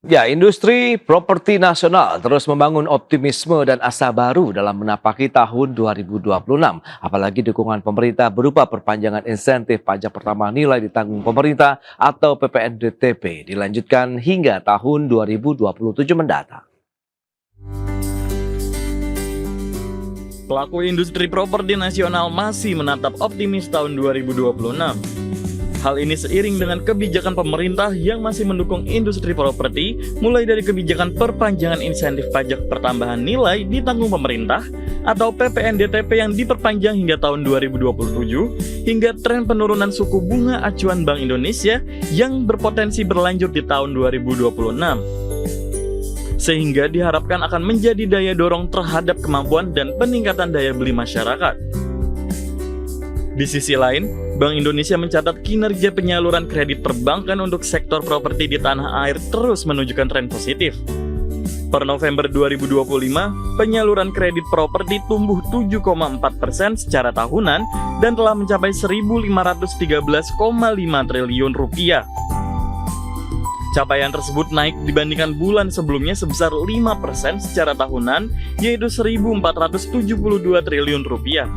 Ya, industri properti nasional terus membangun optimisme dan asa baru dalam menapaki tahun 2026. Apalagi dukungan pemerintah berupa perpanjangan insentif pajak pertambahan nilai ditanggung pemerintah atau PPNDTP dilanjutkan hingga tahun 2027 mendatang. Pelaku industri properti nasional masih menatap optimis tahun 2026. Hal ini seiring dengan kebijakan pemerintah yang masih mendukung industri properti, mulai dari kebijakan perpanjangan insentif pajak pertambahan nilai ditanggung pemerintah atau PPNDTP yang diperpanjang hingga tahun 2027, hingga tren penurunan suku bunga acuan Bank Indonesia yang berpotensi berlanjut di tahun 2026. Sehingga diharapkan akan menjadi daya dorong terhadap kemampuan dan peningkatan daya beli masyarakat. Di sisi lain, Bank Indonesia mencatat kinerja penyaluran kredit perbankan untuk sektor properti di tanah air terus menunjukkan tren positif. Per November 2025, penyaluran kredit properti tumbuh 7,4% secara tahunan dan telah mencapai 1.513,5 triliun rupiah. Capaian tersebut naik dibandingkan bulan sebelumnya sebesar 5% secara tahunan, yaitu 1.472 triliun rupiah.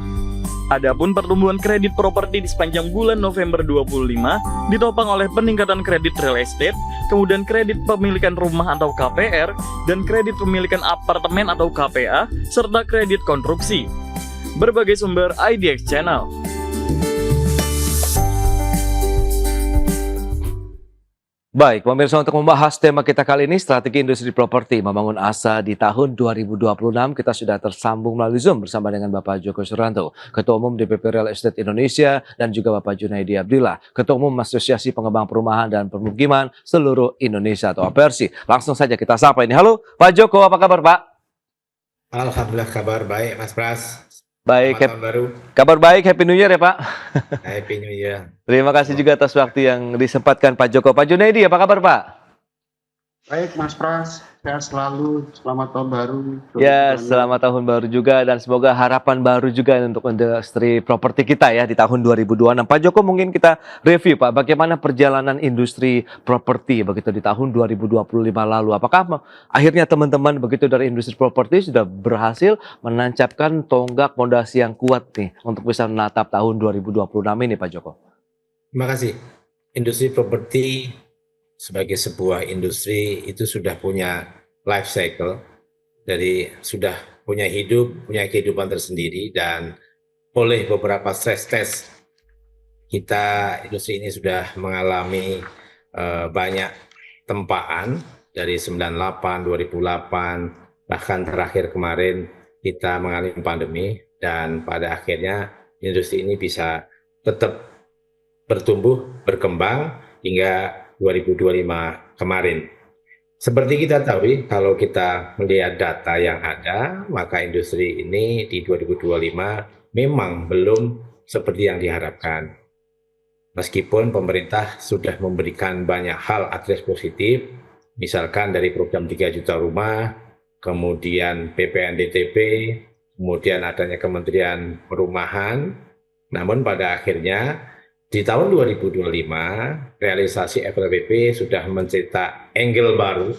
Adapun pertumbuhan kredit properti di sepanjang bulan November 2025 ditopang oleh peningkatan kredit real estate, kemudian kredit pemilikan rumah atau KPR, dan kredit pemilikan apartemen atau KPA, serta kredit konstruksi. Berbagai sumber IDX Channel. Baik, pemirsa, untuk membahas tema kita kali ini, strategi industri properti membangun asa di tahun 2026, kita sudah tersambung melalui Zoom bersama dengan Bapak Joko Suranto, Ketua Umum DPP Real Estate Indonesia, dan juga Bapak Junaidi Abdillah, Ketua Umum Asosiasi Pengembang Perumahan dan Permukiman Seluruh Indonesia atau APERSI. Langsung saja kita sapa ini. Halo, Pak Joko, apa kabar, Pak? Alhamdulillah, kabar baik, Mas Pras. Baik, Selamat tahun baru. kabar baik, Happy New Year ya, Pak. Happy New Year. Terima kasih juga atas waktu yang disempatkan Pak Joko. Pak Junaidi, apa kabar, Pak? Baik, Mas Pras, sehat selalu, selamat tahun baru. Ya, selamat tahun baru juga dan semoga harapan baru juga untuk industri properti kita ya di tahun 2026. Pak Joko, mungkin kita review, Pak, bagaimana perjalanan industri properti begitu di tahun 2025 lalu. Apakah akhirnya teman-teman begitu dari industri properti sudah berhasil menancapkan tonggak fondasi yang kuat nih untuk bisa menatap tahun 2026 ini, Pak Joko? Terima kasih. Industri properti sebagai sebuah industri itu sudah punya life cycle, jadi sudah punya kehidupan tersendiri, dan oleh beberapa stress test kita, industri ini sudah mengalami banyak tempaan dari 98, 2008, bahkan terakhir kemarin kita mengalami pandemi, dan pada akhirnya industri ini bisa tetap bertumbuh, berkembang hingga 2025 kemarin. Seperti kita tahu, kalau kita melihat data yang ada, maka industri ini di 2025 memang belum seperti yang diharapkan. Meskipun pemerintah sudah memberikan banyak hal akses positif, misalkan dari program 3 juta rumah, kemudian PPNDTP, kemudian adanya Kementerian Perumahan, namun pada akhirnya di tahun 2025, realisasi FLPP sudah mencetak angle baru,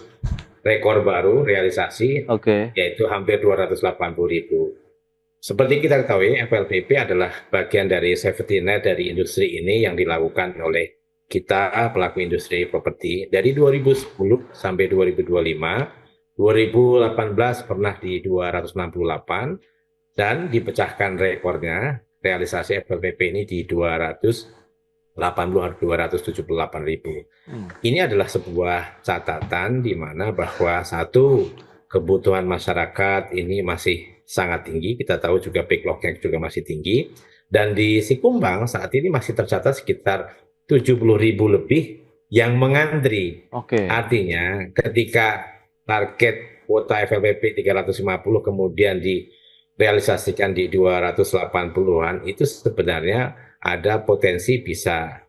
rekor baru realisasi, yaitu hampir 280.000. Seperti kita ketahui, FLPP adalah bagian dari safety net dari industri ini yang dilakukan oleh kita, pelaku industri properti. Dari 2010 sampai 2025, 2018 pernah di 268, dan dipecahkan rekornya, realisasi FLPP ini di 278.000. Ini adalah sebuah catatan di mana bahwa satu, kebutuhan masyarakat ini masih sangat tinggi, kita tahu juga backlognya juga masih tinggi, dan di Sikumbang saat ini masih tercatat sekitar 70.000 lebih yang mengantri. Artinya ketika target kuota FLPP 350 kemudian direalisasikan di 280-an, itu sebenarnya ada potensi bisa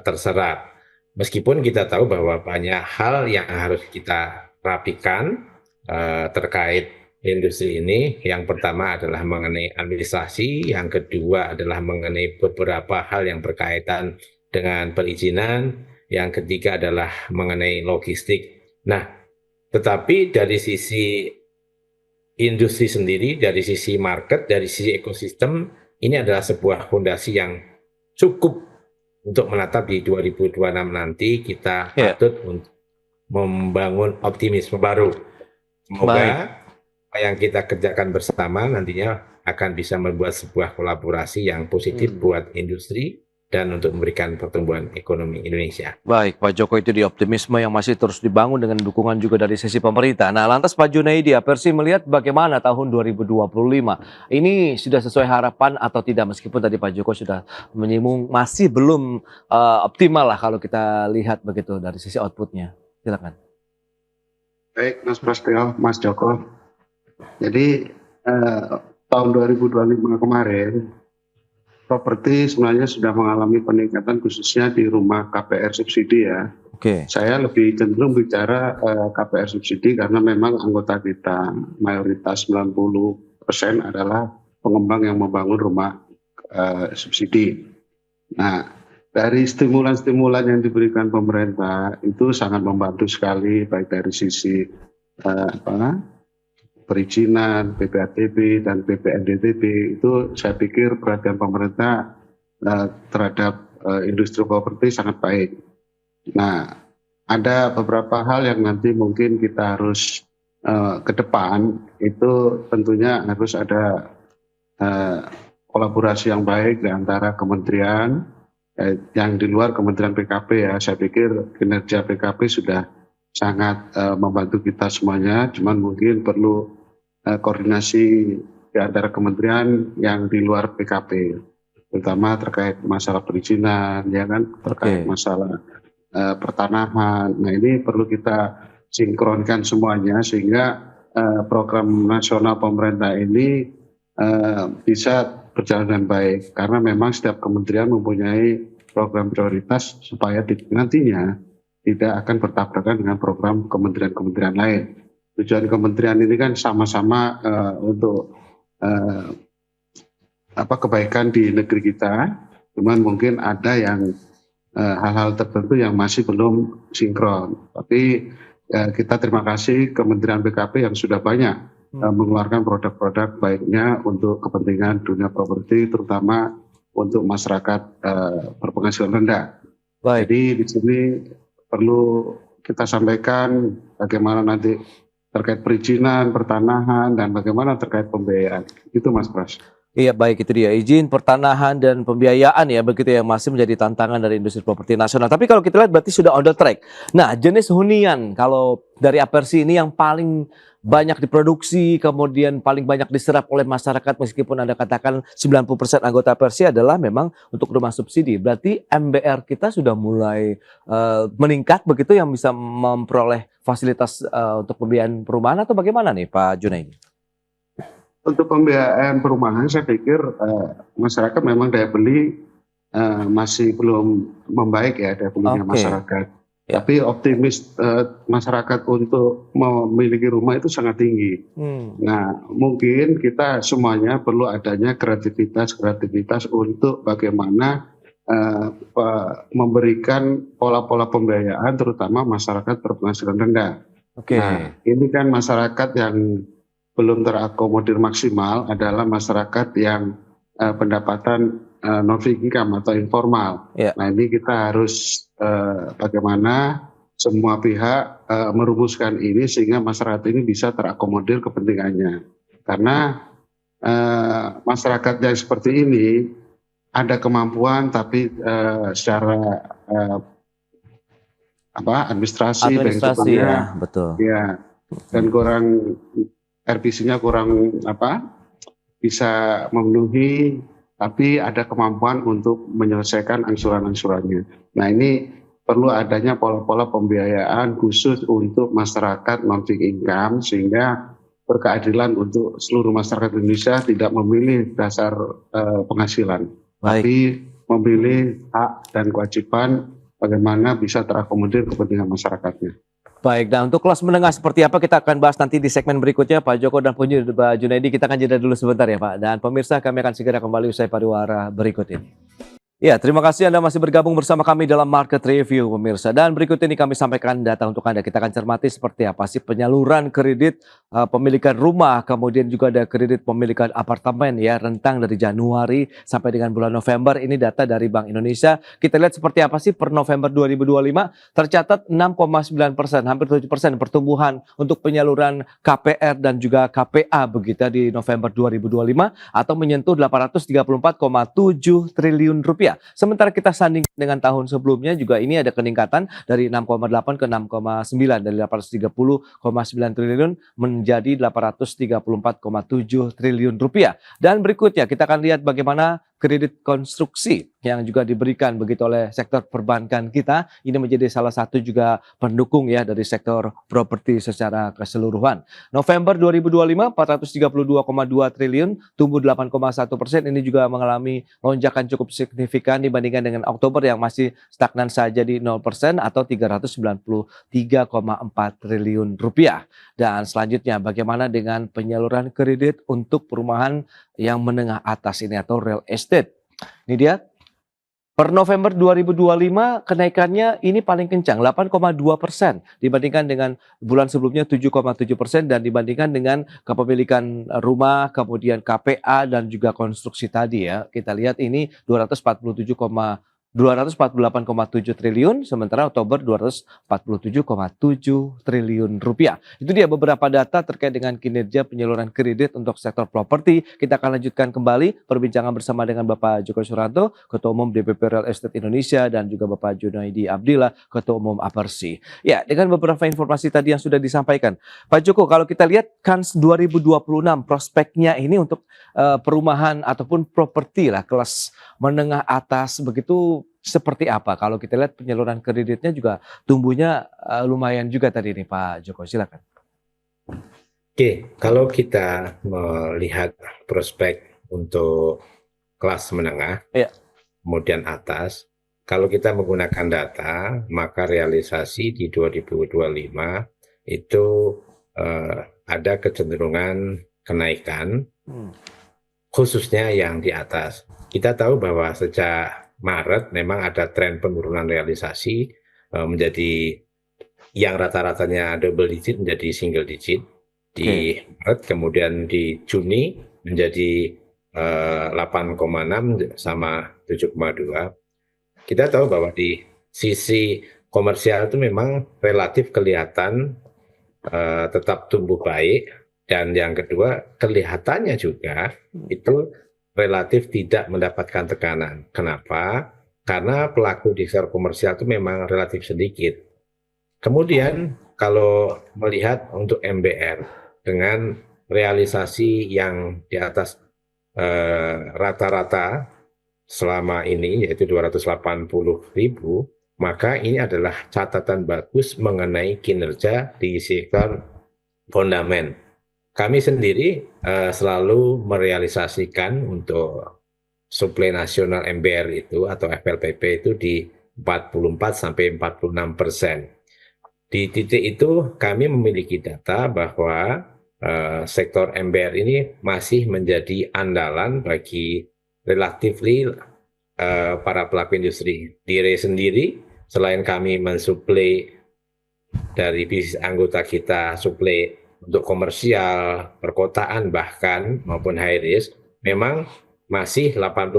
terserap. Meskipun kita tahu bahwa banyak hal yang harus kita rapikan terkait industri ini. Yang pertama adalah mengenai administrasi, yang kedua adalah mengenai beberapa hal yang berkaitan dengan perizinan, yang ketiga adalah mengenai logistik. Nah, Tetapi dari sisi industri sendiri, dari sisi market, dari sisi ekosistem, ini adalah sebuah fondasi yang cukup untuk menatap di 2026 nanti. Kita Ya. patut untuk membangun optimisme baru. Baik. Semoga apa yang kita kerjakan bersama nantinya akan bisa membuat sebuah kolaborasi yang positif buat industri dan untuk memberikan pertumbuhan ekonomi Indonesia. Baik, Pak Joko, itu di optimisme yang masih terus dibangun dengan dukungan juga dari sisi pemerintah. Nah, lantas Pak Junaidi, Persi melihat bagaimana tahun 2025? Ini sudah sesuai harapan atau tidak? Meskipun tadi Pak Joko sudah menyinggung masih belum optimal lah kalau kita lihat begitu dari sisi outputnya. Silakan. Baik, Mas Prasetyo, Mas Joko. Jadi tahun 2025 kemarin, properti sebenarnya sudah mengalami peningkatan khususnya di rumah KPR subsidi ya. Oke. Saya lebih cenderung bicara KPR subsidi karena memang anggota kita mayoritas 90% adalah pengembang yang membangun rumah subsidi. Nah, dari stimulan-stimulan yang diberikan pemerintah itu sangat membantu sekali, baik dari sisi perizinan, PPATB dan PPNDTB. Itu saya pikir perhatian pemerintah terhadap industri properti sangat baik. Nah, ada beberapa hal yang nanti mungkin kita harus ke depan, itu tentunya harus ada kolaborasi yang baik di antara kementerian, yang di luar Kementerian PKP ya. Saya pikir kinerja PKP sudah sangat membantu kita semuanya, cuman mungkin perlu koordinasi di antara kementerian yang di luar PKP, terutama terkait masalah perizinan, ya kan, terkait masalah pertanahan. Nah, ini perlu kita sinkronkan semuanya sehingga program nasional pemerintah ini bisa berjalan dengan baik, karena memang setiap kementerian mempunyai program prioritas supaya nantinya tidak akan bertabrakan dengan program kementerian-kementerian lain. Tujuan kementerian ini kan sama-sama untuk kebaikan di negeri kita, cuman mungkin ada yang hal-hal tertentu yang masih belum sinkron. Tapi kita terima kasih Kementerian PKP yang sudah banyak mengeluarkan produk-produk baiknya untuk kepentingan dunia properti, terutama untuk masyarakat berpenghasilan rendah. Baik. Jadi di sini perlu kita sampaikan bagaimana nanti terkait perizinan, pertanahan, dan bagaimana terkait pembiayaan. Itu Mas Pras. Iya, baik, itu dia. Izin, pertanahan, dan pembiayaan ya, begitu yang masih menjadi tantangan dari industri properti nasional. Tapi kalau kita lihat berarti sudah on the track. Nah, jenis hunian kalau dari Apersi ini yang paling banyak diproduksi, kemudian paling banyak diserap oleh masyarakat, meskipun Anda katakan 90% anggota Apersi adalah memang untuk rumah subsidi. Berarti MBR kita sudah mulai meningkat begitu, yang bisa memperoleh fasilitas untuk pembiayaan perumahan, atau bagaimana nih Pak Junaidi? Untuk pembiayaan perumahan saya pikir masyarakat memang daya beli masih belum membaik ya, daya belinya masyarakat. Ya. Tapi optimis masyarakat untuk memiliki rumah itu sangat tinggi. Nah, mungkin kita semuanya perlu adanya kreativitas untuk bagaimana memberikan pola-pola pembiayaan terutama masyarakat berpenghasilan rendah. Nah, ini kan masyarakat yang belum terakomodir maksimal adalah masyarakat yang pendapatan non-income atau informal. Nah, ini kita harus bagaimana semua pihak merumuskan ini sehingga masyarakat ini bisa terakomodir kepentingannya. Karena masyarakat yang seperti ini ada kemampuan tapi secara administrasi ya, betul. Ya, dan kurang RPC-nya kurang bisa memenuhi, tapi ada kemampuan untuk menyelesaikan angsuran-angsurannya. Nah, ini perlu adanya pola-pola pembiayaan khusus untuk masyarakat non-fixed income sehingga berkeadilan untuk seluruh masyarakat Indonesia, tidak memilih dasar penghasilan, tapi memilih hak dan kewajiban bagaimana bisa terakomodir kepentingan masyarakatnya. Baik, nah untuk kelas menengah seperti apa kita akan bahas nanti di segmen berikutnya. Pak Joko dan Pak Junaidi, kita akan jeda dulu sebentar ya Pak. Dan pemirsa, kami akan segera kembali usai pariwara berikut ini. Ya, terima kasih Anda masih bergabung bersama kami dalam Market Review, pemirsa. Dan berikut ini kami sampaikan data untuk Anda. Kita akan cermati seperti apa sih penyaluran kredit pemilikan rumah, kemudian juga ada kredit pemilikan apartemen ya, rentang dari Januari sampai dengan bulan November. Ini data dari Bank Indonesia. Kita lihat seperti apa sih per November 2025 tercatat 6,9%, hampir 7% pertumbuhan untuk penyaluran KPR dan juga KPA begitu di November 2025 atau menyentuh 834,7 triliun rupiah. Sementara kita sanding dengan tahun sebelumnya juga ini ada peningkatan dari 6,8 ke 6,9, dari 830,9 triliun menjadi 834,7 triliun rupiah. Dan berikutnya kita akan lihat bagaimana kredit konstruksi yang juga diberikan begitu oleh sektor perbankan kita. Ini menjadi salah satu juga pendukung ya dari sektor properti secara keseluruhan. November 2025 432,2 triliun, tumbuh 8,1%. Ini juga mengalami lonjakan cukup signifikan dibandingkan dengan Oktober yang masih stagnan saja di 0% atau 393,4 triliun rupiah. Dan selanjutnya bagaimana dengan penyaluran kredit untuk perumahan yang menengah atas ini atau real estate. Ini dia. Per November 2025 kenaikannya ini paling kencang 8,2% dibandingkan dengan bulan sebelumnya 7,7% dan dibandingkan dengan kepemilikan rumah, kemudian KPA dan juga konstruksi tadi ya. Kita lihat ini 248,7 triliun, sementara Oktober 247,7 triliun rupiah. Itu dia beberapa data terkait dengan kinerja penyaluran kredit untuk sektor properti. Kita akan lanjutkan kembali perbincangan bersama dengan Bapak Joko Suranto, Ketua Umum DPP Real Estate Indonesia, dan juga Bapak Junaidi Abdillah, Ketua Umum Apersi. Ya, dengan beberapa informasi tadi yang sudah disampaikan. Pak Joko, kalau kita lihat Kans 2026 prospeknya ini untuk perumahan ataupun properti lah kelas menengah atas begitu seperti apa? Kalau kita lihat penyaluran kreditnya juga tumbuhnya lumayan juga tadi nih Pak Joko, silakan. Oke, kalau kita melihat prospek untuk kelas menengah, Iya. kemudian atas, kalau kita menggunakan data, maka realisasi di 2025 itu ada kecenderungan kenaikan, khususnya yang di atas. Kita tahu bahwa sejak Maret memang ada tren penurunan realisasi menjadi yang rata-ratanya double digit menjadi single digit di Maret, kemudian di Juni menjadi 8,6 sama 7,2. Kita tahu bahwa di sisi komersial itu memang relatif kelihatan tetap tumbuh baik, dan yang kedua kelihatannya juga itu relatif tidak mendapatkan tekanan. Kenapa? Karena pelaku di sektor komersial itu memang relatif sedikit. Kemudian kalau melihat untuk MBR dengan realisasi yang di atas rata-rata selama ini yaitu 280.000, maka ini adalah catatan bagus mengenai kinerja di sektor fondamen. Kami sendiri selalu merealisasikan untuk suplai nasional MBR itu atau FLPP itu di 44-46%. Di titik itu kami memiliki data bahwa sektor MBR ini masih menjadi andalan bagi relatively para pelaku industri. Dire sendiri selain kami mensuplai dari bisnis anggota kita, suplai untuk komersial, perkotaan bahkan maupun high risk, memang masih 80%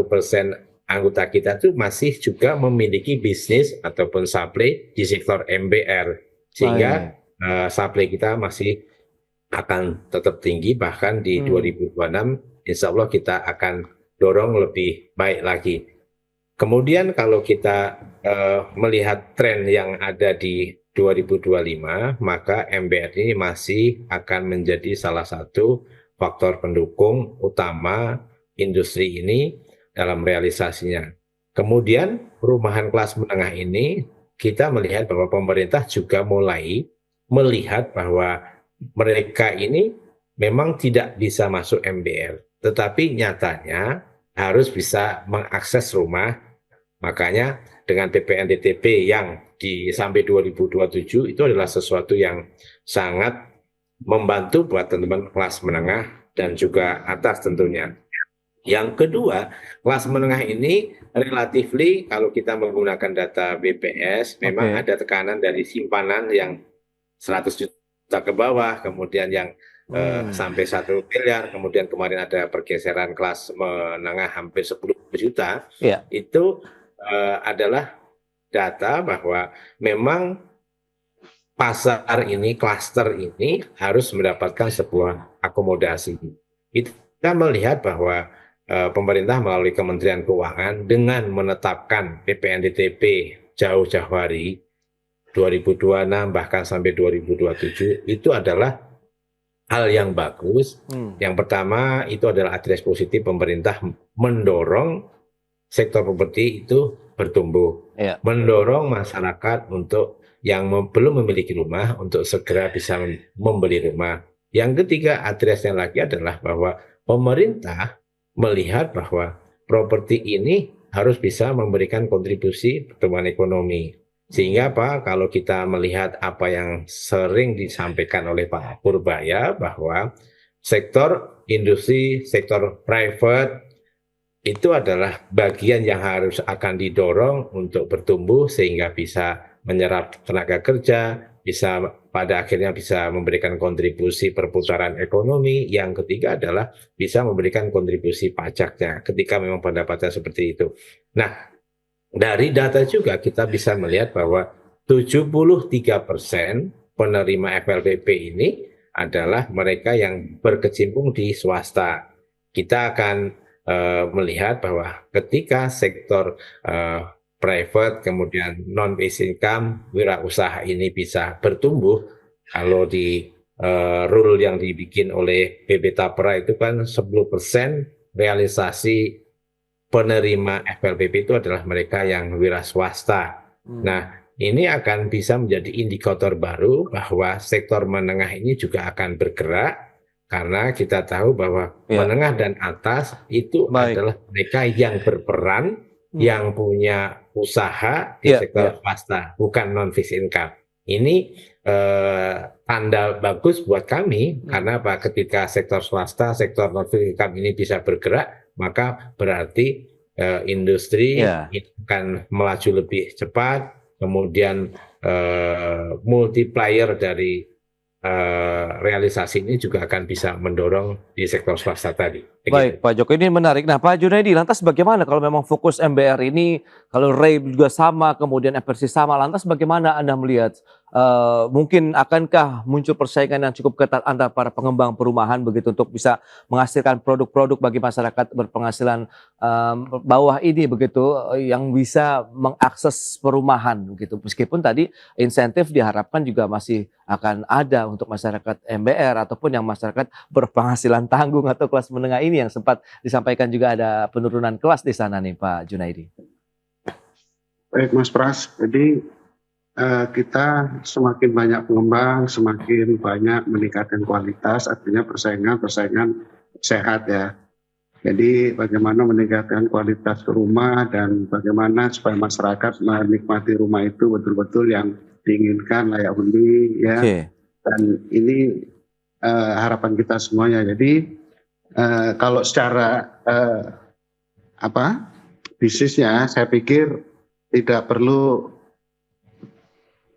anggota kita itu masih juga memiliki bisnis ataupun supply di sektor MBR, sehingga supply kita masih akan tetap tinggi, bahkan di 2026 insya Allah kita akan dorong lebih baik lagi. Kemudian kalau kita melihat tren yang ada di 2025, maka MBR ini masih akan menjadi salah satu faktor pendukung utama industri ini dalam realisasinya. Kemudian perumahan kelas menengah ini kita melihat bahwa pemerintah juga mulai melihat bahwa mereka ini memang tidak bisa masuk MBR, tetapi nyatanya harus bisa mengakses rumah. Makanya dengan PPNDTP yang sampai 2027 itu adalah sesuatu yang sangat membantu buat teman-teman kelas menengah dan juga atas tentunya. Yang kedua, kelas menengah ini relatifly kalau kita menggunakan data BPS, memang Oke. ada tekanan dari simpanan yang 100 juta ke bawah, kemudian yang sampai 1 miliar, kemudian kemarin ada pergeseran kelas menengah hampir 10 juta, Iya. itu adalah data bahwa memang pasar ini, klaster ini harus mendapatkan sebuah akomodasi. Kita melihat bahwa pemerintah melalui Kementerian Keuangan dengan menetapkan PPNBP jauh-jauh hari 2026 bahkan sampai 2027 itu adalah hal yang bagus. Yang pertama itu adalah address positif pemerintah mendorong sektor properti itu bertumbuh, Iya. mendorong masyarakat untuk yang belum memiliki rumah untuk segera bisa membeli rumah. Yang ketiga, addressnya lagi adalah bahwa pemerintah melihat bahwa properti ini harus bisa memberikan kontribusi pertumbuhan ekonomi. Sehingga apa? Kalau kita melihat apa yang sering disampaikan oleh Pak Purbaya bahwa sektor industri, sektor private itu adalah bagian yang harus akan didorong untuk bertumbuh sehingga bisa menyerap tenaga kerja, bisa pada akhirnya bisa memberikan kontribusi perputaran ekonomi. Yang ketiga adalah bisa memberikan kontribusi pajaknya ketika memang pendapatnya seperti itu. Nah, dari data juga kita bisa melihat bahwa 73% penerima FLPP ini adalah mereka yang berkecimpung di swasta. Kita akan melihat bahwa ketika sektor private kemudian non-basic income wirausaha ini bisa bertumbuh, kalau di rule yang dibikin oleh BP Tapra itu kan 10% realisasi penerima FLPP itu adalah mereka yang wira swasta. Nah, ini akan bisa menjadi indikator baru bahwa sektor menengah ini juga akan bergerak karena kita tahu bahwa menengah dan atas itu adalah mereka yang berperan, yang punya usaha di sektor swasta, bukan non-fixed income. Ini tanda bagus buat kami karena apa? Ketika sektor swasta, sektor non-fixed income ini bisa bergerak, maka berarti industri akan melaju lebih cepat, kemudian multiplier dari realisasi ini juga akan bisa mendorong di sektor swasta tadi. Baik, Pak Joko, ini menarik. Nah, Pak Junaidi, lantas bagaimana kalau memang fokus MBR ini, kalau Ray juga sama, kemudian FRC sama, lantas bagaimana Anda melihat mungkin akankah muncul persaingan yang cukup ketat antara para pengembang perumahan begitu untuk bisa menghasilkan produk-produk bagi masyarakat berpenghasilan bawah ini begitu yang bisa mengakses perumahan begitu. Meskipun tadi insentif diharapkan juga masih akan ada untuk masyarakat MBR ataupun yang masyarakat berpenghasilan tanggung atau kelas menengah ini yang sempat disampaikan juga ada penurunan kelas di sana nih Pak Junaidi. Baik Mas Pras, jadi kita semakin banyak pengembang, semakin banyak meningkatkan kualitas, artinya persaingan sehat ya. Jadi bagaimana meningkatkan kualitas rumah dan bagaimana supaya masyarakat menikmati rumah itu betul-betul yang diinginkan, layak huni ya. Dan ini harapan kita semuanya. Jadi kalau secara bisnisnya, saya pikir tidak perlu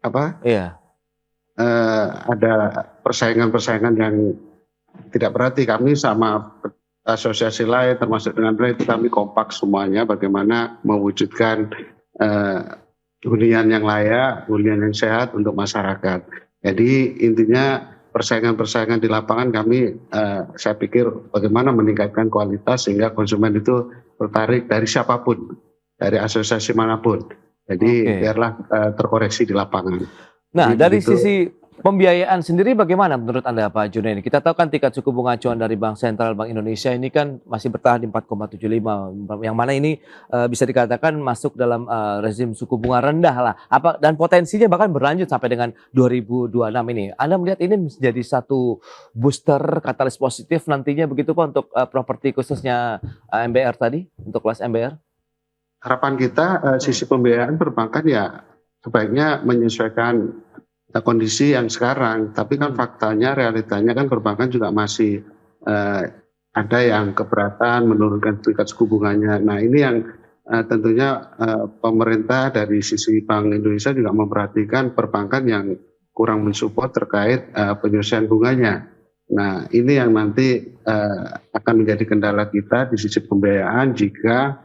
ada persaingan yang tidak berarti. Kami sama asosiasi lain termasuk dengan Ray itu kami kompak semuanya bagaimana mewujudkan hunian yang layak, hunian yang sehat untuk masyarakat. Jadi intinya persaingan di lapangan kami saya pikir bagaimana meningkatkan kualitas sehingga konsumen itu tertarik dari siapapun, dari asosiasi manapun. Jadi biarlah terkoreksi di lapangan. Nah, dari sisi pembiayaan sendiri bagaimana menurut Anda Pak Junaidi? Kita tahu kan tingkat suku bunga acuan dari Bank Sentral Bank Indonesia ini kan masih bertahan di 4,75, yang mana ini bisa dikatakan masuk dalam rezim suku bunga rendah lah. Dan potensinya bahkan berlanjut sampai dengan 2026 ini. Anda melihat ini menjadi satu booster katalis positif nantinya begitu Pak untuk properti khususnya MBR tadi, untuk kelas MBR? Harapan kita sisi pembiayaan perbankan ya sebaiknya menyesuaikan kondisi yang sekarang. Tapi kan faktanya, realitanya kan perbankan juga masih ada yang keberatan menurunkan tingkat suku bunganya. Nah ini yang tentunya pemerintah dari sisi Bank Indonesia juga memperhatikan perbankan yang kurang mensupport terkait penyelesaian bunganya. Nah ini yang nanti akan menjadi kendala kita di sisi pembiayaan jika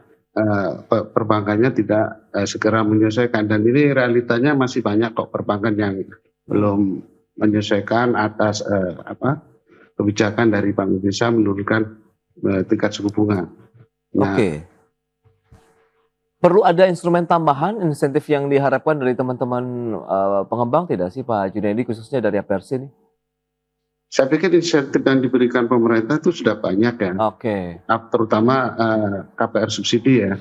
perbankannya tidak segera menyelesaikan, dan ini realitanya masih banyak kok perbankan yang belum menyelesaikan atas kebijakan dari Bank Indonesia menurunkan tingkat suku bunga. Nah, Oke. Perlu ada instrumen tambahan, insentif yang diharapkan dari teman-teman pengembang tidak sih Pak Junaidi, khususnya dari APRC nih? saya pikir insentif yang diberikan pemerintah itu sudah banyak ya, Oke. terutama KPR subsidi ya.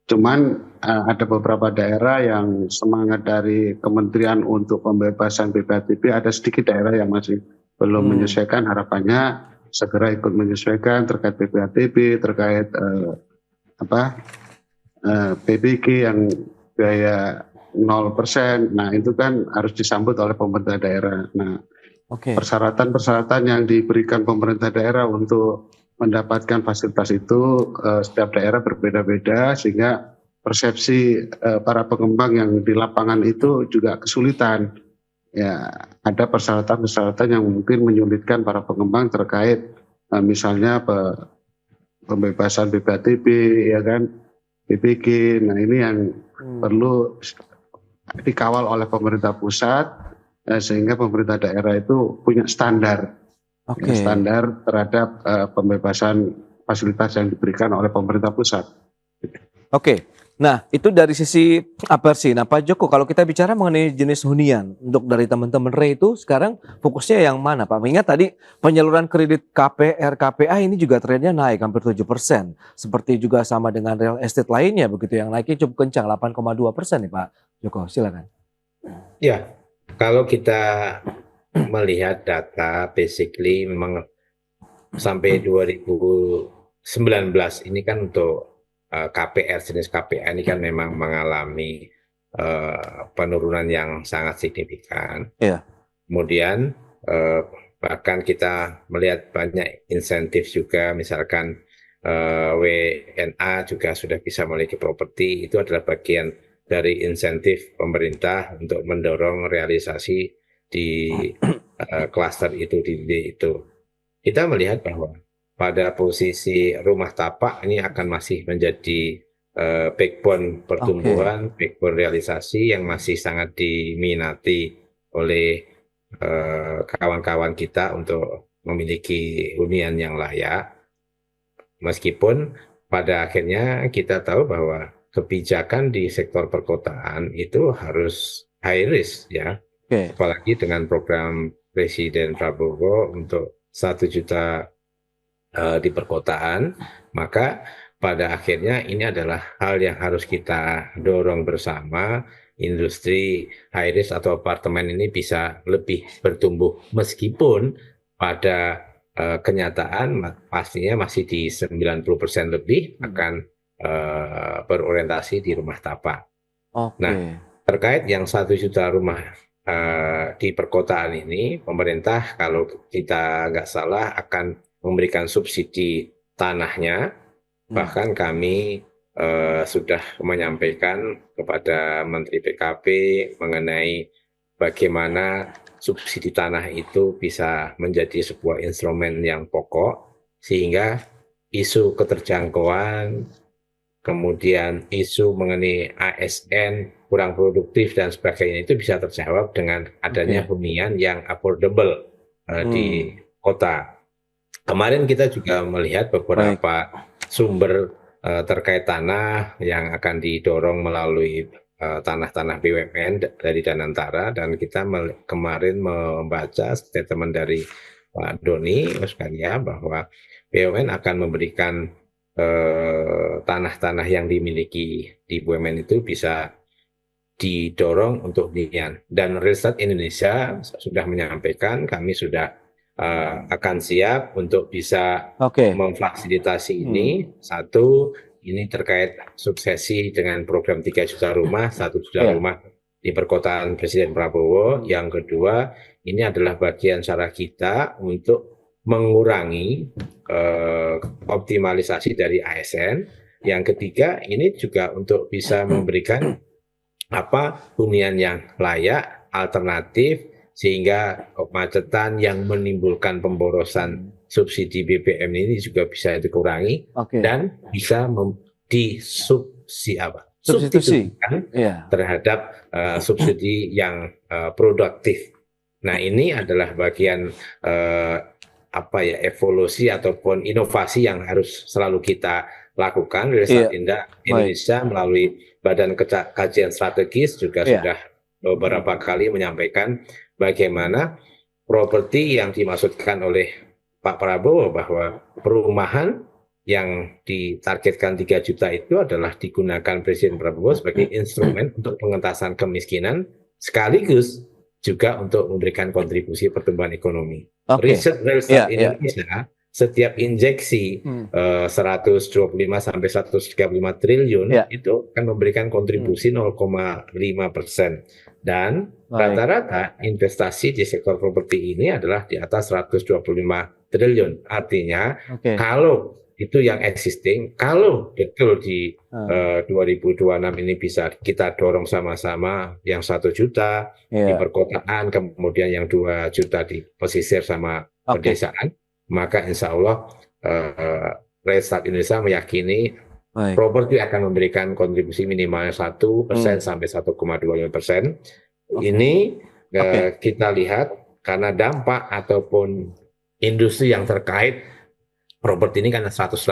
Cuman ada beberapa daerah yang semangat dari kementerian untuk pembebasan PPATB, ada sedikit daerah yang masih belum menyesuaikan, harapannya segera ikut menyesuaikan terkait PPATB, terkait PBG yang biaya 0%. Nah itu kan harus disambut oleh pemerintah daerah. Nah Oke. persyaratan-persyaratan yang diberikan pemerintah daerah untuk mendapatkan fasilitas itu setiap daerah berbeda-beda, sehingga persepsi para pengembang yang di lapangan itu juga kesulitan. Ya, ada persyaratan-persyaratan yang mungkin menyulitkan para pengembang terkait misalnya pembebasan PPATB, ya kan, PBG. Nah ini yang perlu dikawal oleh pemerintah pusat, sehingga pemerintah daerah itu punya standar. Oke. Standar terhadap pembebasan fasilitas yang diberikan oleh pemerintah pusat. Oke. Nah, itu dari sisi APRC. Nah, Pak Joko, kalau kita bicara mengenai jenis hunian, untuk dari teman-teman RE itu sekarang fokusnya yang mana, Pak? Mengingat tadi penyaluran kredit KPR, KPA ini juga trennya naik hampir 7%. Seperti juga sama dengan real estate lainnya, begitu, yang naiknya cukup kencang, 8,2% nih Pak Joko, silakan. Ya, kalau kita melihat data, basically memang sampai 2019 ini kan untuk KPR, jenis KPR ini kan memang mengalami penurunan yang sangat signifikan. Iya. Kemudian bahkan kita melihat banyak insentif juga, misalkan WNA juga sudah bisa memiliki properti, itu adalah bagian dari insentif pemerintah untuk mendorong realisasi di klaster itu, di itu. Kita melihat bahwa pada posisi rumah tapak ini akan masih menjadi backbone pertumbuhan, backbone realisasi yang masih sangat diminati oleh kawan-kawan kita untuk memiliki hunian yang layak. Meskipun pada akhirnya kita tahu bahwa kebijakan di sektor perkotaan itu harus high risk ya. Apalagi dengan program Presiden Prabowo untuk 1 juta di perkotaan, maka pada akhirnya ini adalah hal yang harus kita dorong bersama. Industri high risk atau apartemen ini bisa lebih bertumbuh, meskipun pada kenyataan pastinya masih di 90% lebih akan berorientasi di rumah tapak. Nah, terkait yang 1 juta rumah di perkotaan ini, pemerintah kalau kita nggak salah akan memberikan subsidi tanahnya. Bahkan kami sudah menyampaikan kepada Menteri PKP mengenai bagaimana subsidi tanah itu bisa menjadi sebuah instrumen yang pokok, sehingga isu keterjangkauan, kemudian isu mengenai ASN kurang produktif dan sebagainya itu bisa terjawab dengan adanya hunian yang affordable di kota. Kemarin kita juga melihat beberapa sumber terkait tanah yang akan didorong melalui tanah-tanah BUMN dari Danantara, dan kita kemarin membaca statement dari Pak Doni Oskalia bahwa BUMN akan memberikan tanah-tanah yang dimiliki di BUMN itu bisa didorong untuk hunian. Dan Real Estate Indonesia sudah menyampaikan kami sudah akan siap untuk bisa memfasilitasi ini. Satu, ini terkait suksesi dengan program 3 juta rumah, 1 juta rumah di perkotaan Presiden Prabowo. Yang kedua, ini adalah bagian cara kita untuk mengurangi optimalisasi dari ASN. Yang ketiga, ini juga untuk bisa memberikan hunian yang layak, alternatif, sehingga kemacetan yang menimbulkan pemborosan subsidi BBM ini juga bisa dikurangi Oke. dan bisa Substitusi. substitusikan Iya. terhadap subsidi yang produktif. Nah, ini adalah bagian evolusi ataupun inovasi yang harus selalu kita lakukan. Riset Indonesia melalui Badan Kajian Strategis juga sudah beberapa kali menyampaikan bagaimana properti yang dimaksudkan oleh Pak Prabowo bahwa perumahan yang ditargetkan 3 juta itu adalah digunakan Presiden Prabowo sebagai instrumen untuk pengentasan kemiskinan sekaligus juga untuk memberikan kontribusi pertumbuhan ekonomi. Riset Indonesia setiap injeksi 125 sampai 135 triliun itu akan memberikan kontribusi 0,5%. Dan rata-rata investasi di sektor properti ini adalah di atas 125 triliun. Artinya kalau itu yang existing, kalau betul di 2026 ini bisa kita dorong sama-sama yang 1 juta di perkotaan, kemudian yang 2 juta di pesisir sama pedesaan, maka insya Allah Restart Indonesia meyakini properti akan memberikan kontribusi minimalnya 1% sampai 1,25%. Ini kita lihat karena dampak ataupun industri yang terkait properti ini kan 185.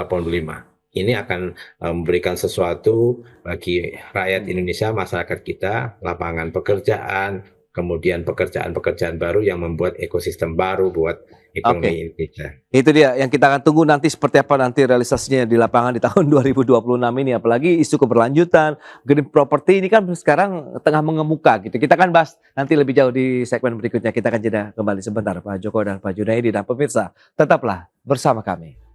Ini akan memberikan sesuatu bagi rakyat Indonesia, masyarakat kita, lapangan pekerjaan, kemudian pekerjaan-pekerjaan baru yang membuat ekosistem baru buat ekonomi Indonesia. Itu dia yang kita akan tunggu nanti seperti apa nanti realisasinya di lapangan di tahun 2026 ini, apalagi isu keberlanjutan green property ini kan sekarang tengah mengemuka gitu. Kita akan bahas nanti lebih jauh di segmen berikutnya. Kita akan jeda kembali sebentar Pak Joko dan Pak Junaidi dan pemirsa. Tetaplah bersama kami.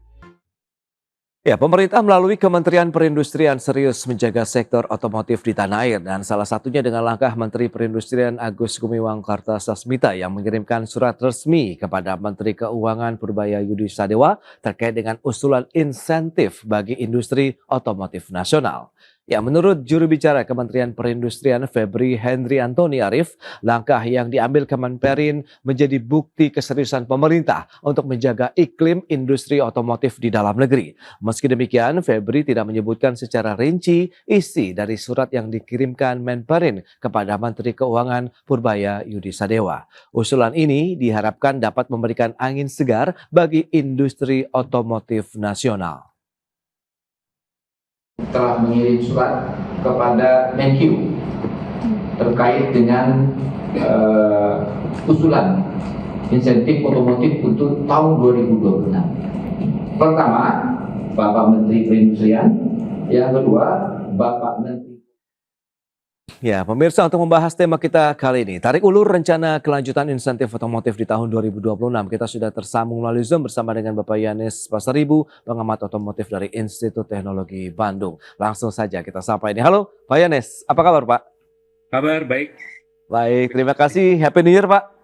Ya, pemerintah melalui Kementerian Perindustrian serius menjaga sektor otomotif di tanah air dan salah satunya dengan langkah Menteri Perindustrian Agus Gumiwang Kartasasmita yang mengirimkan surat resmi kepada Menteri Keuangan Purbaya Yudi Sadewa terkait dengan usulan insentif bagi industri otomotif nasional. Ya, menurut juru bicara Kementerian Perindustrian Febri Henry Antoni Arif, langkah yang diambil Kemenperin menjadi bukti keseriusan pemerintah untuk menjaga iklim industri otomotif di dalam negeri. Meski demikian, Febri tidak menyebutkan secara rinci isi dari surat yang dikirimkan Menperin kepada Menteri Keuangan Purbaya Yudi Sadewa. Usulan ini diharapkan dapat memberikan angin segar bagi industri otomotif nasional. Telah mengirim surat kepada Menq terkait dengan usulan insentif otomotif untuk tahun 2026. Pertama, Bapak Menteri Perindustrian, yang kedua, Bapak Menteri. Ya, pemirsa, untuk membahas tema kita kali ini, tarik ulur rencana kelanjutan insentif otomotif di tahun 2026. Kita sudah tersambung melalui Zoom bersama dengan Bapak Yanes Pasaribu, pengamat otomotif dari Institut Teknologi Bandung. Langsung saja kita sapa ini. Halo, Pak Yanes, apa kabar Pak? Kabar baik. Baik, terima kasih. Happy New Year Pak.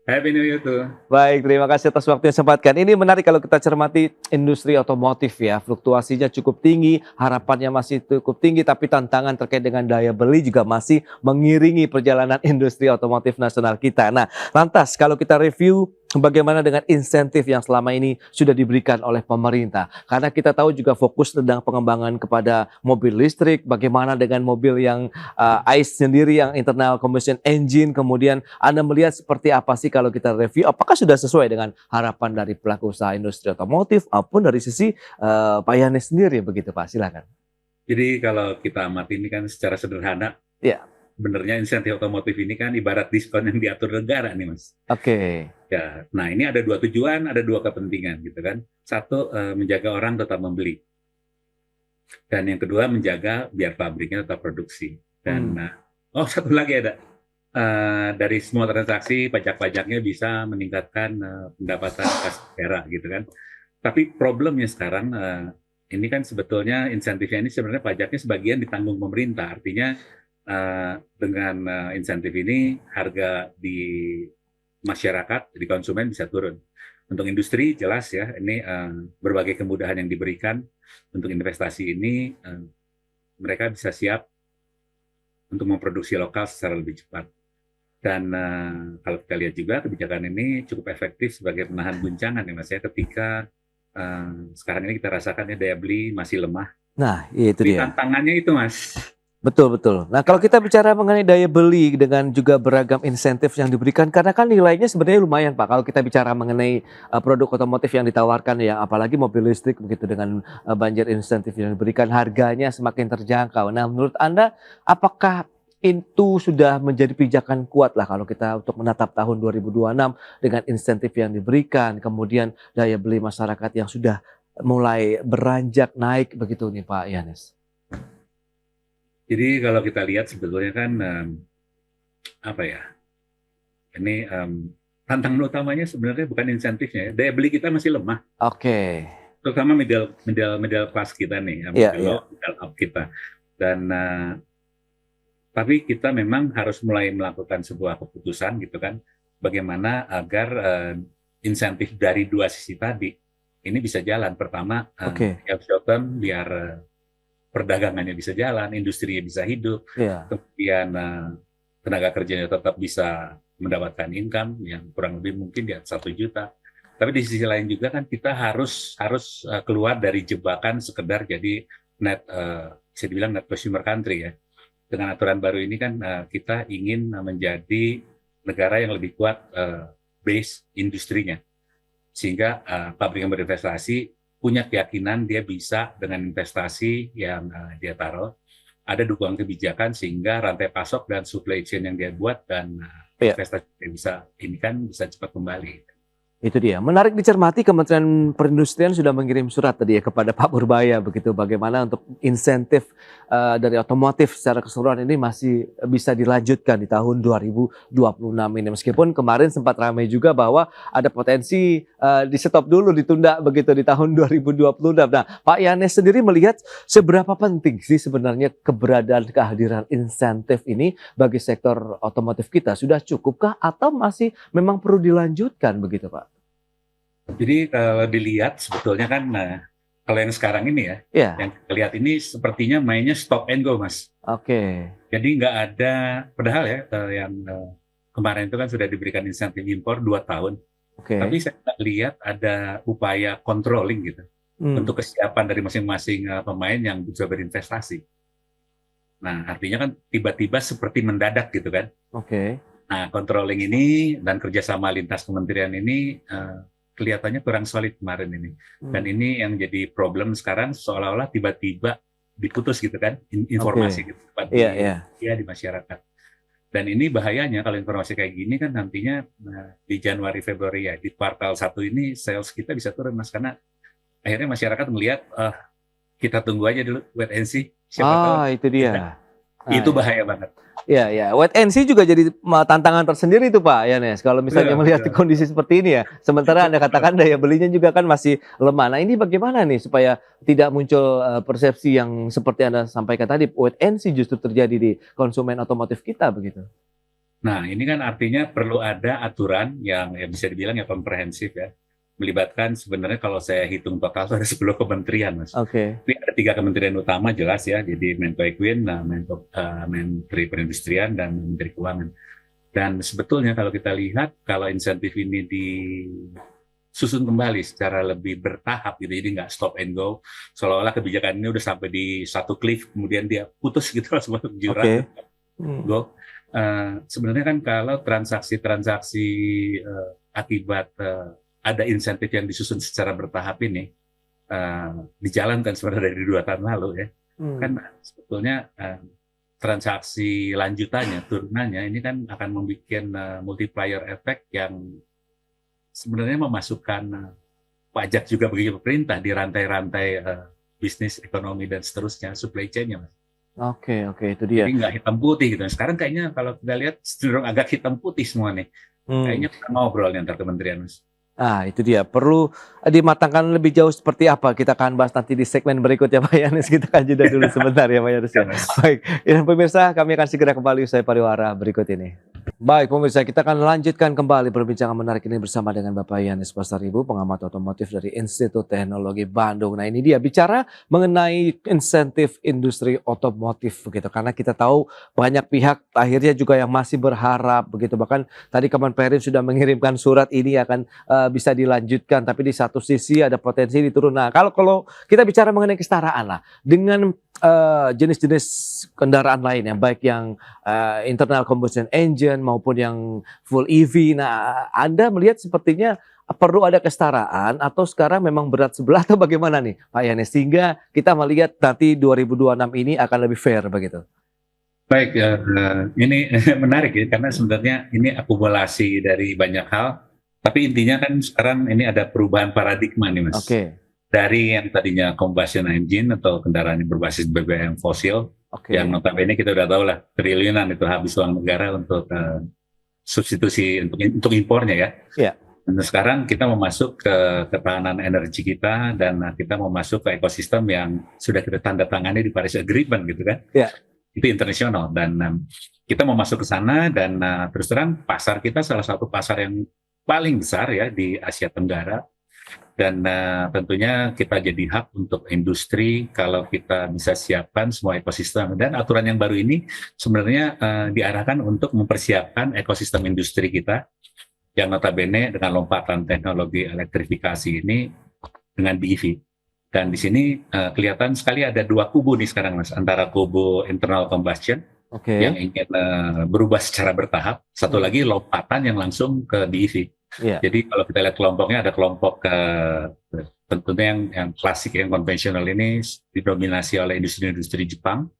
Happy New Year tuh. Baik, terima kasih atas waktu yang sempatkan. Ini menarik kalau kita cermati industri otomotif ya. Fluktuasinya cukup tinggi, harapannya masih cukup tinggi, tapi tantangan terkait dengan daya beli juga masih mengiringi perjalanan industri otomotif nasional kita. Nah, lantas kalau kita review bagaimana dengan insentif yang selama ini sudah diberikan oleh pemerintah. Karena kita tahu juga fokus tentang pengembangan kepada mobil listrik, bagaimana dengan mobil yang ICE sendiri yang internal combustion engine, kemudian Anda melihat seperti apa sih kalau kita review, apakah sudah sesuai dengan harapan dari pelaku usaha industri otomotif maupun dari sisi Pak Yanes sendiri begitu Pak, silakan. Jadi kalau kita amati ini kan secara sederhana, sebenarnya insentif otomotif ini kan ibarat diskon yang diatur negara nih Mas. Ya, nah ini ada 2 tujuan, ada 2 kepentingan gitu kan. Satu, menjaga orang tetap membeli. Dan yang kedua, menjaga biar pabriknya tetap produksi. Dan satu lagi ada, dari semua transaksi pajak-pajaknya bisa meningkatkan pendapatan kas negara gitu kan. Tapi problemnya sekarang, ini kan sebetulnya insentifnya ini sebenarnya pajaknya sebagian ditanggung pemerintah. Artinya dengan insentif ini harga di masyarakat, di konsumen bisa turun. Untuk industri jelas ya, ini berbagai kemudahan yang diberikan untuk investasi ini, mereka bisa siap untuk memproduksi lokal secara lebih cepat. Dan kalau kita lihat juga kebijakan ini cukup efektif sebagai penahan guncangan ya Mas ya, ketika sekarang ini kita rasakan ya daya beli masih lemah. Nah, itu Jadi dia. tantangannya itu Mas. Betul, betul. Nah, kalau kita bicara mengenai daya beli dengan juga beragam insentif yang diberikan, karena kan nilainya sebenarnya lumayan Pak. Kalau kita bicara mengenai produk otomotif yang ditawarkan, yang apalagi mobil listrik begitu dengan banjir insentif yang diberikan, harganya semakin terjangkau. Nah, menurut Anda, apakah itu sudah menjadi pijakan kuat lah kalau kita untuk menatap tahun 2026 dengan insentif yang diberikan, kemudian daya beli masyarakat yang sudah mulai beranjak naik begitu nih Pak Yohanes? Jadi kalau kita lihat sebetulnya kan apa ya? Ini tantangan utamanya sebenarnya bukan insentifnya, ya. Daya beli kita masih lemah. Oke. Terutama middle class kita nih, middle up kita. Dan tapi kita memang harus mulai melakukan sebuah keputusan gitu kan, bagaimana agar insentif dari dua sisi tadi ini bisa jalan. Pertama, short term biar perdagangannya bisa jalan, industrinya bisa hidup, kemudian tenaga kerjanya tetap bisa mendapatkan income yang kurang lebih mungkin di atas 1 juta. Tapi di sisi lain juga kan kita harus keluar dari jebakan sekedar jadi bisa dibilang net consumer country ya. Dengan aturan baru ini kan kita ingin menjadi negara yang lebih kuat base industrinya, sehingga pabrik yang berinvestasi punya keyakinan dia bisa dengan investasi yang dia taruh, ada dukungan kebijakan sehingga rantai pasok dan supply chain yang dia buat dan investasi yang bisa cepat kembali. Itu dia. Menarik dicermati, Kementerian Perindustrian sudah mengirim surat tadi ya kepada Pak Purbaya begitu, bagaimana untuk insentif dari otomotif secara keseluruhan ini masih bisa dilanjutkan di tahun 2026 ini. Meskipun kemarin sempat ramai juga bahwa ada potensi di stop dulu, ditunda begitu di tahun 2026. Nah, Pak Yohanes sendiri melihat seberapa penting sih sebenarnya keberadaan kehadiran insentif ini bagi sektor otomotif kita? Sudah cukupkah atau masih memang perlu dilanjutkan begitu Pak? Jadi kalau dilihat sebetulnya kan kalau yang sekarang ini yang kita lihat ini sepertinya mainnya stop and go Mas. Oke. Jadi nggak ada, padahal ya yang kemarin itu kan sudah diberikan insentif impor 2 tahun. Tapi saya nggak lihat ada upaya controlling gitu untuk kesiapan dari masing-masing pemain yang bisa berinvestasi. Nah artinya kan tiba-tiba seperti mendadak gitu kan. Nah controlling ini dan kerjasama lintas kementerian ini kelihatannya kurang solid kemarin ini. Dan ini yang jadi problem sekarang, seolah-olah tiba-tiba diputus gitu kan informasi gitu di masyarakat. Dan ini bahayanya kalau informasi kayak gini kan nantinya di Januari Februari ya, di kuartal 1 ini sales kita bisa turun Mas, karena akhirnya masyarakat melihat kita tunggu aja dulu wait and see, siapa tahu. Itu dia. Itu bahaya banget. Ya, wait and see juga jadi tantangan tersendiri itu Pak Yohanes. Kalau misalnya melihat kondisi seperti ini ya, sementara Anda katakan daya belinya juga kan masih lemah. Nah ini bagaimana nih supaya tidak muncul persepsi yang seperti Anda sampaikan tadi, wait and see justru terjadi di konsumen otomotif kita begitu? Nah ini kan artinya perlu ada aturan yang bisa dibilang ya komprehensif ya. Melibatkan sebenarnya kalau saya hitung total ada 10 kementerian Mas. Ini ada 3 kementerian utama jelas ya, jadi Menko Equin, Menteri Perindustrian dan Menteri Keuangan. Dan sebetulnya kalau kita lihat kalau insentif ini disusun kembali secara lebih bertahap gitu, jadi nggak stop and go, seolah-olah kebijakan ini udah sampai di satu cliff kemudian dia putus gitu langsung masuk jurang. Go. Sebenarnya kan kalau transaksi-transaksi akibat ada insentif yang disusun secara bertahap ini dijalankan sebenarnya dari 2 tahun lalu ya. Kan sebetulnya transaksi lanjutannya, turunannya ini kan akan membuat multiplier effect yang sebenarnya memasukkan pajak juga bagi pemerintah di rantai-rantai bisnis, ekonomi dan seterusnya, supply chain-nya Mas. Oke, itu dia. Jadi nggak hitam putih gitu. Sekarang kayaknya kalau kita lihat cenderung agak hitam putih semua nih. Kayaknya kita ngobrol nih antar kementerian Mas. Itu dia, perlu dimatangkan lebih jauh seperti apa. Kita akan bahas nanti di segmen berikutnya Pak Yohanes. Kita akan jeda dulu sebentar ya Pak Yohanes. Baik, pemirsa, kami akan segera kembali usai pariwara berikut ini. Baik pemirsa, kita akan lanjutkan kembali perbincangan menarik ini bersama dengan Bapak Yanis Pasaribu, pengamat otomotif dari Institut Teknologi Bandung. Nah ini dia bicara mengenai insentif industri otomotif begitu, karena kita tahu banyak pihak akhirnya juga yang masih berharap begitu. Bahkan tadi Kemenperin sudah mengirimkan surat ini akan bisa dilanjutkan, tapi di satu sisi ada potensi diturun. Nah kalau kita bicara mengenai kesetaraan lah dengan jenis-jenis kendaraan lain yang baik yang internal combustion engine maupun yang full EV. Nah, Anda melihat sepertinya perlu ada kesetaraan atau sekarang memang berat sebelah atau bagaimana nih Pak Yanis, sehingga kita melihat nanti 2026 ini akan lebih fair begitu. Baik, ini menarik ya, karena sebenarnya ini akumulasi dari banyak hal, tapi intinya kan sekarang ini ada perubahan paradigma nih Mas. Oke. Dari yang tadinya combustion engine atau kendaraan yang berbasis BBM fosil, yang notabene kita udah tahu lah triliunan itu habis uang negara untuk substitusi untuk impornya ya. Yeah. Dan sekarang kita mau masuk ke ketahanan energi kita dan kita mau masuk ke ekosistem yang sudah kita tanda tangani di Paris Agreement gitu kan. Yeah. Itu internasional dan kita mau masuk ke sana dan terus terang pasar kita salah satu pasar yang paling besar ya di Asia Tenggara. Dan tentunya kita jadi hub untuk industri kalau kita bisa siapkan semua ekosistem. Dan aturan yang baru ini sebenarnya diarahkan untuk mempersiapkan ekosistem industri kita yang notabene dengan lompatan teknologi elektrifikasi ini dengan BEV. Dan di sini kelihatan sekali ada dua kubu nih sekarang Mas, antara kubu internal combustion yang ingin berubah secara bertahap, satu lagi lompatan yang langsung ke BEV. Yeah. Jadi kalau kita lihat kelompoknya, ada kelompok tentunya yang klasik, yang konvensional ini didominasi oleh industri-industri Jepang,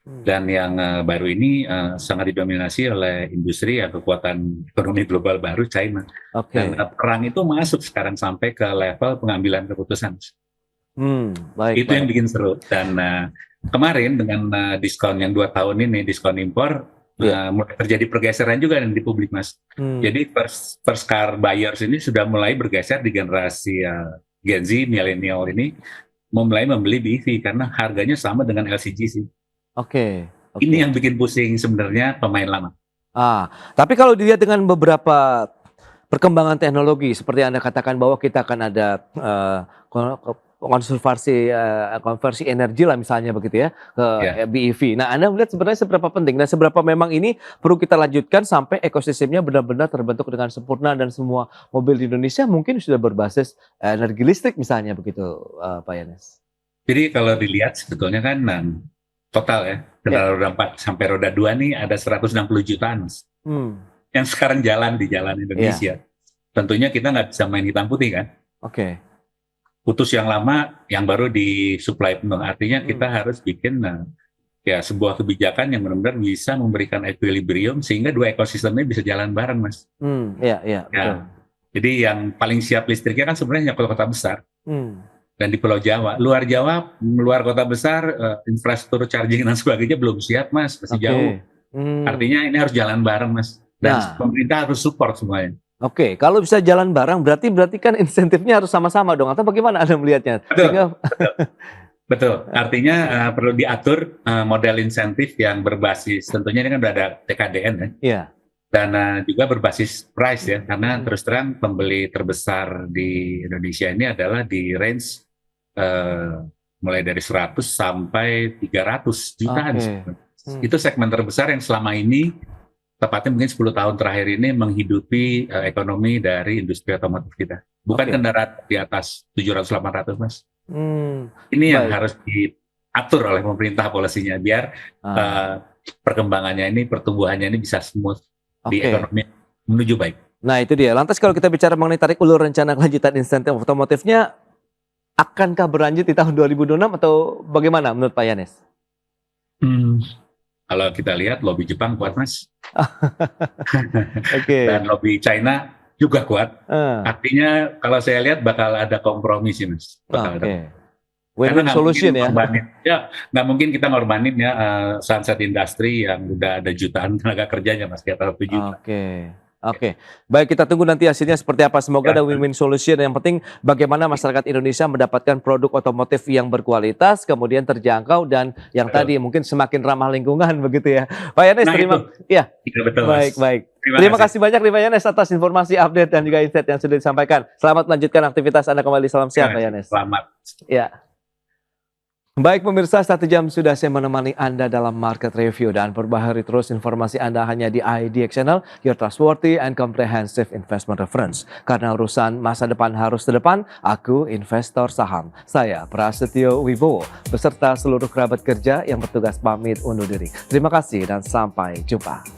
dan yang baru ini sangat didominasi oleh industri ya kekuatan ekonomi global baru, China. Dan perang itu masuk sekarang sampai ke level pengambilan keputusan. Itu yang bikin seru. Dan kemarin dengan diskon yang 2 tahun ini, diskon impor, mulai terjadi pergeseran juga di publik Mas. Jadi first car buyers ini sudah mulai bergeser di generasi Gen Z, milenial ini mulai membeli BEV karena harganya sama dengan LCGC. Ini yang bikin pusing sebenarnya pemain lama. Tapi kalau dilihat dengan beberapa perkembangan teknologi seperti Anda katakan bahwa kita akan ada konversi energi lah misalnya begitu ya ke BEV. Nah, Anda melihat sebenarnya seberapa penting dan seberapa memang ini perlu kita lanjutkan sampai ekosistemnya benar-benar terbentuk dengan sempurna dan semua mobil di Indonesia mungkin sudah berbasis energi listrik misalnya begitu Pak Yanis. Jadi kalau dilihat sebetulnya kan total ya kendaraan roda 4 sampai roda 2 nih ada 160 jutaan Mas. Yang sekarang jalan di jalan Indonesia. Tentunya kita nggak bisa main hitam putih kan. Putus yang lama, yang baru disuplai penuh. Artinya kita harus bikin ya sebuah kebijakan yang benar-benar bisa memberikan equilibrium sehingga dua ekosistemnya bisa jalan bareng, Mas. Betul. Jadi yang paling siap listriknya kan sebenarnya kota-kota besar dan di Pulau Jawa. Luar kota besar, infrastruktur charging dan sebagainya belum siap, Mas. Masih jauh. Artinya ini harus jalan bareng, Mas. Dan pemerintah harus support semuanya. Kalau bisa jalan bareng berarti kan insentifnya harus sama-sama dong, atau bagaimana Anda melihatnya? Betul. Artinya perlu diatur model insentif yang berbasis, tentunya ini kan udah ada TKDN ya. Dan juga berbasis price ya, karena terus terang pembeli terbesar di Indonesia ini adalah di range mulai dari 100 sampai 300 jutaan. Itu segmen terbesar yang selama ini tepatnya mungkin 10 tahun terakhir ini menghidupi ekonomi dari industri otomotif kita. Bukan kendaraan di atas 700-800 Mas. Ini yang harus diatur oleh pemerintah polisinya biar perkembangannya ini, pertumbuhannya ini bisa smooth di ekonomi menuju baik. Nah itu dia. Lantas kalau kita bicara mengenai tarik ulur rencana kelanjutan insentif otomotifnya, akankah berlanjut di tahun 2026 atau bagaimana menurut Pak Yanis? Kalau kita lihat lobby Jepang kuat Mas. Dan lobby China juga kuat. Artinya kalau saya lihat bakal ada kompromi sih Mas. Win-win solution ya. Nggak mungkin kita ngorbanin ya sunset industry yang udah ada jutaan tenaga kerjanya Mas, kayak 1 juta. Baik, kita tunggu nanti hasilnya seperti apa. Semoga ada win-win solution. Yang penting bagaimana masyarakat Indonesia mendapatkan produk otomotif yang berkualitas, kemudian terjangkau dan yang tadi mungkin semakin ramah lingkungan begitu ya. Pak Yanis, terima. Betul, baik. Terima kasih banyak Pak Yanes atas informasi update dan juga insight yang sudah disampaikan. Selamat melanjutkan aktivitas Anda kembali. Salam sehat Pak Yanes. Selamat. Ya. Baik pemirsa, 1 jam sudah saya menemani Anda dalam market review dan perbaharui terus informasi Anda hanya di IDX Channel, your trustworthy and comprehensive investment reference. Karena urusan masa depan harus ke depan, aku investor saham. Saya Prasetyo Wibowo beserta seluruh kerabat kerja yang bertugas pamit undur diri. Terima kasih dan sampai jumpa.